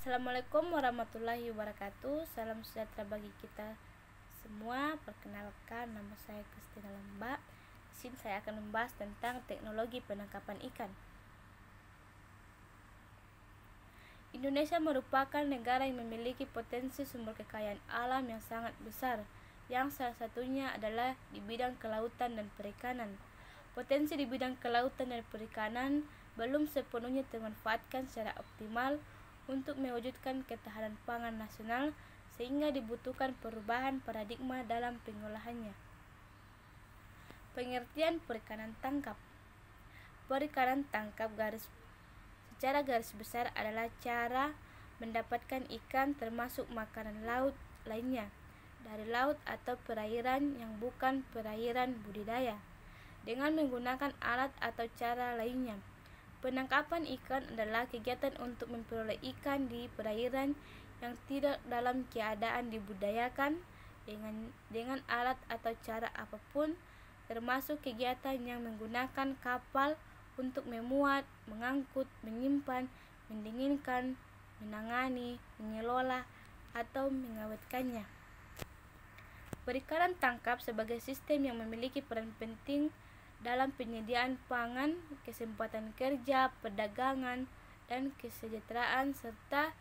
Assalamualaikum warahmatullahi wabarakatuh. Salam sejahtera bagi kita semua. Perkenalkan, nama saya Kristina Lembak. Di sini saya akan membahas tentang teknologi penangkapan ikan. Indonesia merupakan negara yang memiliki potensi sumber kekayaan alam yang sangat besar, yang salah satunya adalah di bidang kelautan dan perikanan. Potensi di bidang kelautan dan perikanan belum sepenuhnya termanfaatkan secara optimal untuk mewujudkan ketahanan pangan nasional, sehingga dibutuhkan perubahan paradigma dalam pengolahannya. Pengertian perikanan tangkap. Perikanan tangkap secara garis besar adalah cara mendapatkan ikan termasuk makanan laut lainnya dari laut atau perairan yang bukan perairan budidaya dengan menggunakan alat atau cara lainnya. Penangkapan ikan adalah kegiatan untuk memperoleh ikan di perairan yang tidak dalam keadaan dibudidayakan dengan alat atau cara apapun, termasuk kegiatan yang menggunakan kapal untuk memuat, mengangkut, menyimpan, mendinginkan, menangani, mengelola, atau mengawetkannya. Perikanan tangkap sebagai sistem yang memiliki peran penting dalam penyediaan pangan, kesempatan kerja, perdagangan, dan kesejahteraan serta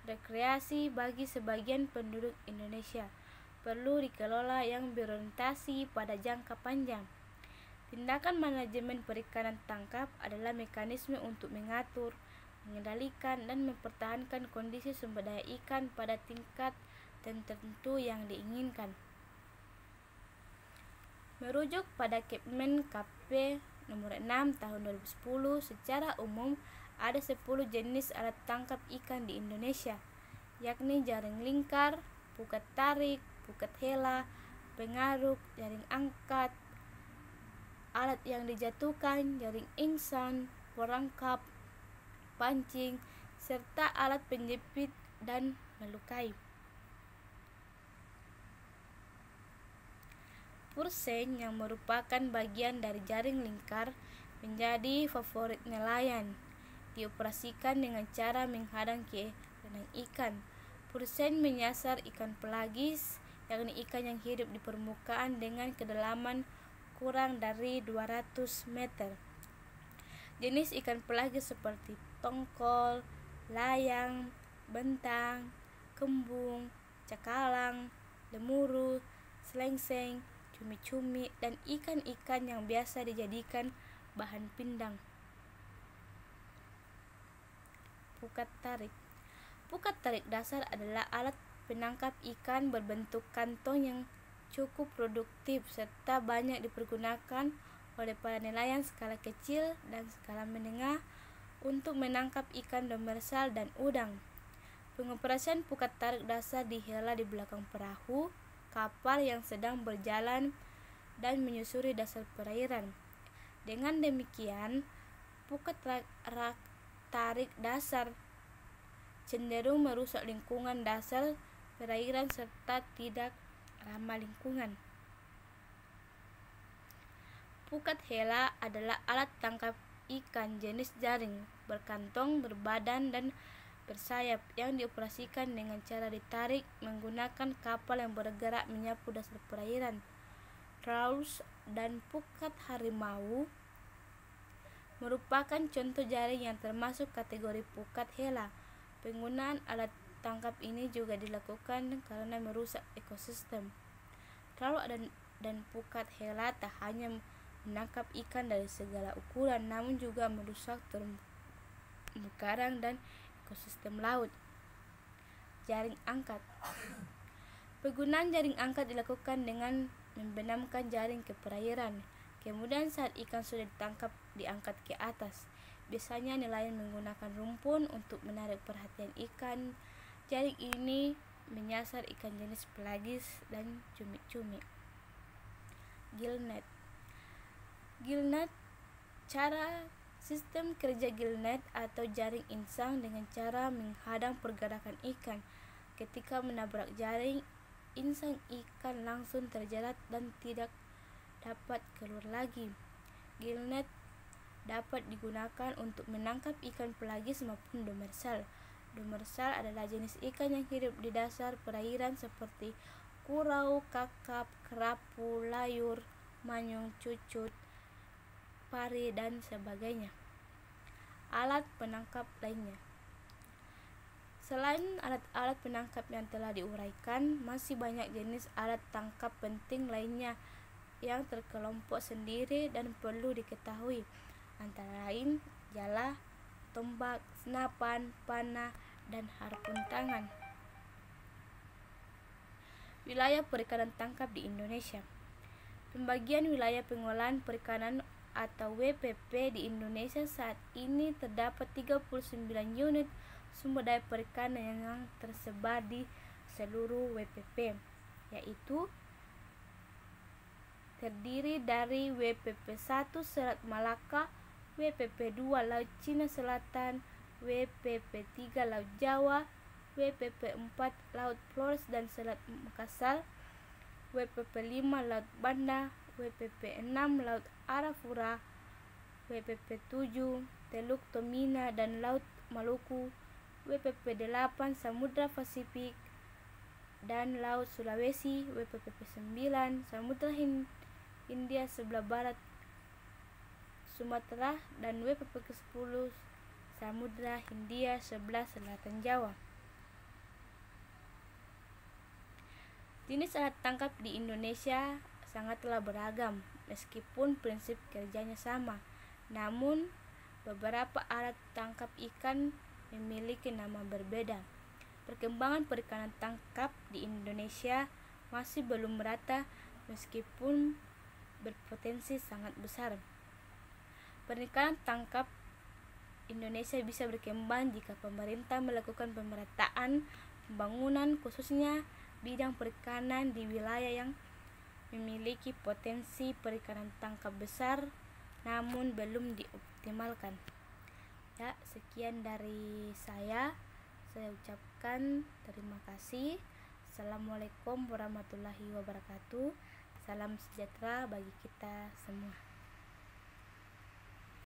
rekreasi bagi sebagian penduduk Indonesia, perlu dikelola yang berorientasi pada jangka panjang. Tindakan manajemen perikanan tangkap adalah mekanisme untuk mengatur, mengendalikan, dan mempertahankan kondisi sumber daya ikan pada tingkat tertentu yang diinginkan. Merujuk pada Kepmen KP nomor 6 tahun 2010, secara umum ada 10 jenis alat tangkap ikan di Indonesia, yakni jaring lingkar, pukat tarik, pukat hela, pengaruk, jaring angkat, alat yang dijatuhkan, jaring ingsan, perangkap, pancing, serta alat penjepit dan melukai. Pursein yang merupakan bagian dari jaring lingkar menjadi favorit nelayan. Dioperasikan dengan cara menghadang ke benang ikan. Pursein menyasar ikan pelagis, yakni ikan yang hidup di permukaan dengan kedalaman kurang dari 200 meter. Jenis ikan pelagis seperti tongkol, layang, bentang, kembung, cakalang, lemuru, selengseng, cumi-cumi, dan ikan-ikan yang biasa dijadikan bahan pindang. Pukat tarik. Pukat tarik dasar adalah alat penangkap ikan berbentuk kantong yang cukup produktif serta banyak dipergunakan oleh para nelayan skala kecil dan skala menengah untuk menangkap ikan demersal dan udang. Pengoperasian pukat tarik dasar dihela di belakang perahu kapal yang sedang berjalan dan menyusuri dasar perairan. Dengan demikian, pukat tarik dasar cenderung merusak lingkungan dasar perairan serta tidak ramah lingkungan. Pukat hela adalah alat tangkap ikan jenis jaring, berkantong, berbadan, dan bersayap yang dioperasikan dengan cara ditarik menggunakan kapal yang bergerak menyapu dasar perairan. Trawus dan pukat harimau merupakan contoh jaring yang termasuk kategori pukat hela. Penggunaan alat tangkap ini juga dilakukan karena merusak ekosistem. Trawus dan pukat hela tak hanya menangkap ikan dari segala ukuran, namun juga merusak terumbu karang dan ekosistem laut. Jaring angkat. Penggunaan jaring angkat dilakukan dengan membenamkan jaring ke perairan. Kemudian saat ikan sudah ditangkap, diangkat ke atas. Biasanya nelayan menggunakan rumpun untuk menarik perhatian ikan. Jaring ini menyasar ikan jenis pelagis dan cumi-cumi. Gillnet. Cara sistem kerja gillnet atau jaring insang dengan cara menghadang pergerakan ikan. Ketika menabrak jaring, insang ikan langsung terjerat dan tidak dapat keluar lagi. Gillnet dapat digunakan untuk menangkap ikan pelagis maupun demersal. Demersal adalah jenis ikan yang hidup di dasar perairan seperti kurau, kakap, kerapu, layur, manyung, cucut, pari, dan sebagainya. Alat penangkap lainnya. Selain alat-alat penangkap yang telah diuraikan, masih banyak jenis alat tangkap penting lainnya yang terkelompok sendiri dan perlu diketahui, antara lain jala, tombak, senapan, panah, dan harpun tangan. Wilayah perikanan tangkap di Indonesia. Pembagian wilayah pengolahan perikanan atau WPP di Indonesia saat ini terdapat 39 unit sumber daya perikanan yang tersebar di seluruh WPP, yaitu terdiri dari WPP 1 Selat Malaka, WPP 2 Laut Cina Selatan, WPP 3 Laut Jawa, WPP 4 Laut Flores dan Selat Makassar, WPP 5 Laut Banda, WPP 6 Laut Arafura, WPP 7 Teluk Tomina dan Laut Maluku, WPP 8 Samudra Pasifik dan Laut Sulawesi, WPP 9 Samudra Hindia sebelah barat Sumatera, dan WPP ke-10 Samudra Hindia sebelah selatan Jawa. Jenis alat tangkap di Indonesia sangatlah beragam, meskipun prinsip kerjanya sama. Namun, beberapa alat tangkap ikan memiliki nama berbeda. Perkembangan perikanan tangkap di Indonesia masih belum merata, meskipun berpotensi sangat besar. Perikanan tangkap Indonesia bisa berkembang jika pemerintah melakukan pemerataan pembangunan, khususnya bidang perikanan di wilayah yang memiliki potensi perikanan tangkap besar namun belum dioptimalkan. Ya, sekian dari saya ucapkan terima kasih. Assalamualaikum warahmatullahi wabarakatuh. Salam sejahtera bagi kita semua.